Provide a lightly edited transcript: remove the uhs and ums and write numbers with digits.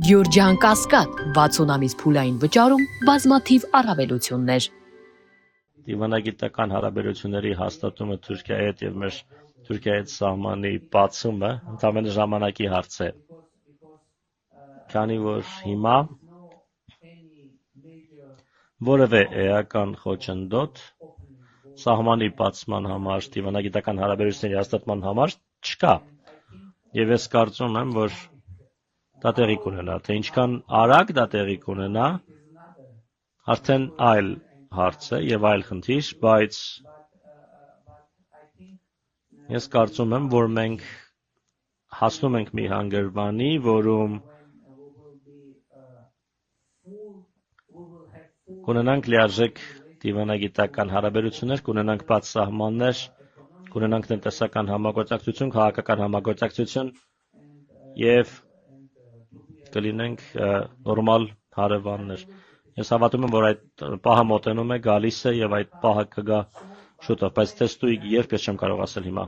Գյուրջան Կասկադ 60 ամիս փուլային վճարում բազմաթիվ առավելություններ։ Դիվանագիտական հարաբերությունների հաստատումը Թուրքիայի հետ եւ մեր Թուրքիայի հետ սահմանի բացումը ընդամենը ժամանակի հարց է։ Քանի որ հիմա որևէ էական խոչընդոտ սահմանի բացման համար, դիվանագիտական հարաբերությունների հաստատման համար չկա։ Եվ ես կարծում եմ, որ դա տեղի կունենա, թե ինչքան արագ դա տեղի կունենա, արդեն այլ հարց է եւ այլ խնդիր, բայց ես կարծում եմ, որ մենք հասնում ենք մի հանգրվանի, որում կունենանք լիարժեք դիվանագիտական հարաբերություններ, կունենանք բաց սահմաններ, կունենանք տնտեսական համագործակցություն, քաղաքական համագործակցություն եւ կլինենք նորմալ հարևաններ։ Ես հավատում եմ, որ այդ պահը մոտենում է, գալիս է եւ այդ պահը կգա շուտով, բայց թեստույգ երբ ես չեմ կարող ասել հիմա։